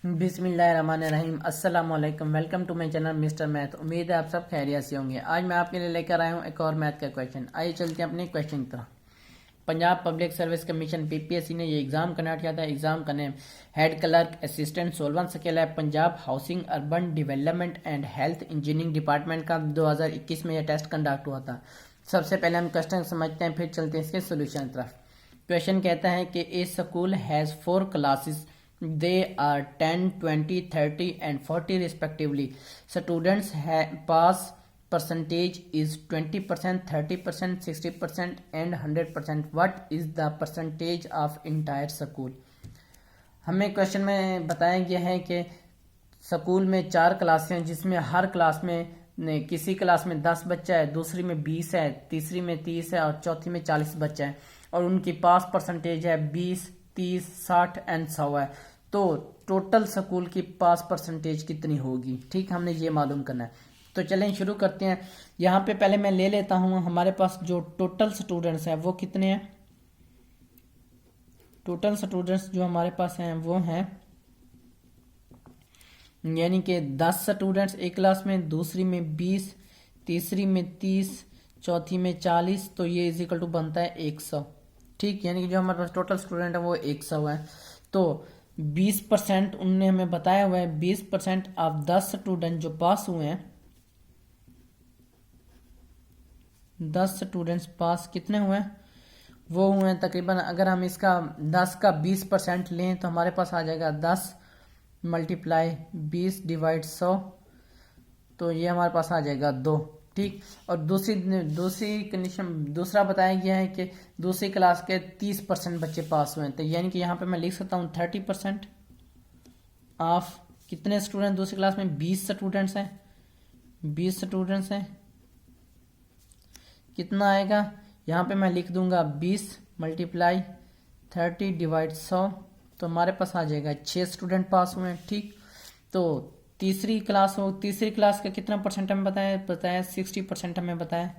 बिस्मिल्लाहिर्रहमानिर्रहीम। अस्सलाम वालेकुम। Welcome to my channel mister math. उम्मीद है आप सब खैरियत से होंगे। आज मैं आपके लिए लेकर आया हूँ एक और मैथ का क्वेश्चन। आइए चलते हैं अपने क्वेश्चन की तरफ। Punjab public service commission PPSC ने ये एग्जाम कंडक्ट किया था। एग्जाम का नेम हेड क्लर्क असिस्टेंट सोलवन स्केल है। Punjab housing urban development and health engineering department का 2021 में यह टेस्ट कंडक्ट हुआ था। सबसे पहले हम क्वेश्चन समझते हैं, फिर चलते हैं इसके सोल्यूशन की तरफ। क्वेश्चन कहता है कि a school has 4 classes, they are 10, 20, 30 and 40 respectively. Students pass percentage is 20%, 30%, 60% and 100%. What is the percentage of entire school? हमें क्वेश्चन में बताया गया है कि स्कूल में 4 क्लासें हैं, जिसमें हर क्लास में किसी क्लास में 10 बच्चा है, दूसरी में 20 है, तीसरी में 30 है और चौथी में 40 बच्चा है। और उनकी पास परसेंटेज है 20, 30, 60 एंड 100 है। तो टोटल स्कूल की पास परसेंटेज कितनी होगी, ठीक, हमने ये मालूम करना है। तो चलें शुरू करते हैं। यहाँ पे पहले मैं ले लेता हूँ हमारे पास जो टोटल स्टूडेंट्स हैं वो कितने हैं। टोटल स्टूडेंट्स जो हमारे पास हैं वो हैं, यानी कि 10 स्टूडेंट्स एक क्लास में, दूसरी में 20, तीसरी में 30, चौथी में 40। तो ये इज इक्वल टू बनता है 100, ठीक, यानी कि जो हमारे पास टोटल स्टूडेंट है वो 100 है। तो 20% उनने हमें बताया हुआ है, 20% ऑफ 10 स्टूडेंट जो पास हुए हैं, 10 स्टूडेंट्स पास कितने हुए हैं, वो हुए हैं तकरीबन, अगर हम इसका 10 का 20% लें तो हमारे पास आ जाएगा 10 मल्टीप्लाई 20 डिवाइड 100, तो ये हमारे पास आ जाएगा 2, ठीक। और दूसरी कंडीशन, दूसरा बताया गया है कि दूसरी क्लास के 30% बच्चे पास हुए हैं। तो यानी कि यहाँ पे मैं लिख सकता हूँ 30% ऑफ कितने स्टूडेंट दूसरी क्लास में, 20 स्टूडेंट्स हैं, 20 स्टूडेंट्स हैं, कितना आएगा, यहाँ पे मैं लिख दूंगा 20 मल्टीप्लाई 30 डिवाइड 100, तो हमारे पास आ जाएगा 6 स्टूडेंट पास हुए हैं, ठीक। तो तीसरी क्लास का कितना परसेंट हमें बताया 60% हमें बताया।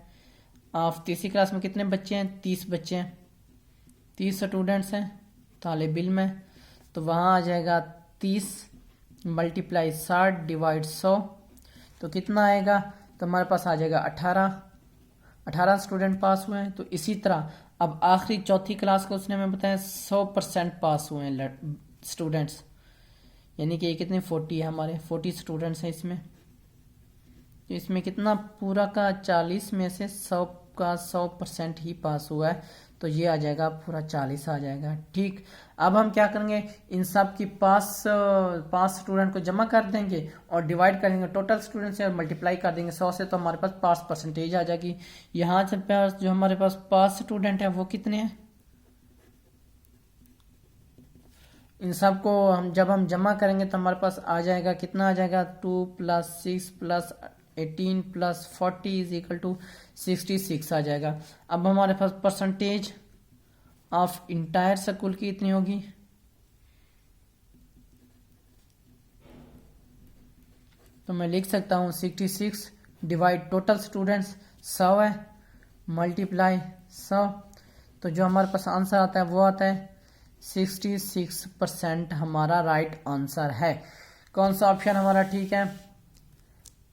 ऑफ तीसरी क्लास में कितने बच्चे हैं, 30 बच्चे हैं, 30 स्टूडेंट्स हैं तालिब इल्म में। तो वहाँ आ जाएगा 30 मल्टीप्लाई 60 डिवाइड 100, तो कितना आएगा, तो हमारे पास आ जाएगा 18 स्टूडेंट पास हुए हैं। तो इसी तरह अब आखिरी चौथी क्लास को उसने हमें बताया 100% पास हुए हैं स्टूडेंट्स, यानी कि ये कितने 40 है, हमारे 40 स्टूडेंट्स हैं इसमें। तो इसमें कितना पूरा का 40 में से 100 का 100% ही पास हुआ है, तो ये आ जाएगा पूरा 40 आ जाएगा, ठीक। अब हम क्या करेंगे, इन सब की पास स्टूडेंट को जमा कर देंगे और डिवाइड करेंगे टोटल स्टूडेंट से और मल्टीप्लाई कर देंगे 100 से, तो हमारे पास परसेंटेज आ जाएगी। यहाँ से जो हमारे पास पास स्टूडेंट है वो कितने हैं, इन सब को जब हम जमा करेंगे तो हमारे पास आ जाएगा, कितना आ जाएगा, 2 + 6 + 18 + 40 इज इक्वल टू 66 आ जाएगा। अब हमारे पास परसेंटेज ऑफ इंटायर स्कूल की इतनी होगी, तो मैं लिख सकता हूँ 66 डिवाइड टोटल स्टूडेंट्स 100 है मल्टीप्लाई 100, तो जो हमारे पास आंसर आता है वो आता है 66% हमारा राइट आंसर है। कौन सा ऑप्शन हमारा ठीक है,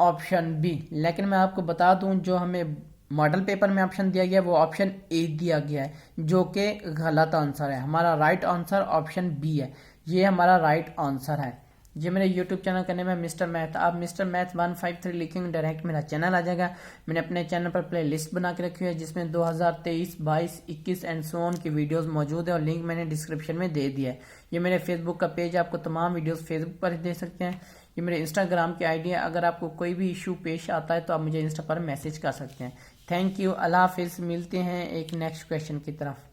ऑप्शन बी। लेकिन मैं आपको बता दूं, जो हमें मॉडल पेपर में ऑप्शन दिया गया है वो ऑप्शन ए दिया गया है, जो कि गलत आंसर है। हमारा राइट आंसर ऑप्शन बी है, ये हमारा राइट आंसर है। ये मेरे यूट्यूब चैनल का नेम है मिस्टर मैथ। आप मिस्टर मैथ 153 लिखेंगे डायरेक्ट मेरा चैनल आ जाएगा। मैंने अपने चैनल पर प्ले लिस्ट बना के रखी है जिसमें 2023, 22, 21 एंड सो ऑन की वीडियोस मौजूद है और लिंक मैंने डिस्क्रिप्शन में दे दिया है। ये मेरे फेसबुक का पेज है, आपको तमाम वीडियोस फेसबुक पर दे सकते हैं। ये मेरे इंस्टाग्राम की आईडी है, अगर आपको कोई भी इशू पेश आता है तो आप मुझे इंस्टा पर मैसेज कर सकते हैं। थैंक यू, अल्लाह हाफिज़। मिलते हैं एक नेक्स्ट क्वेश्चन की तरफ।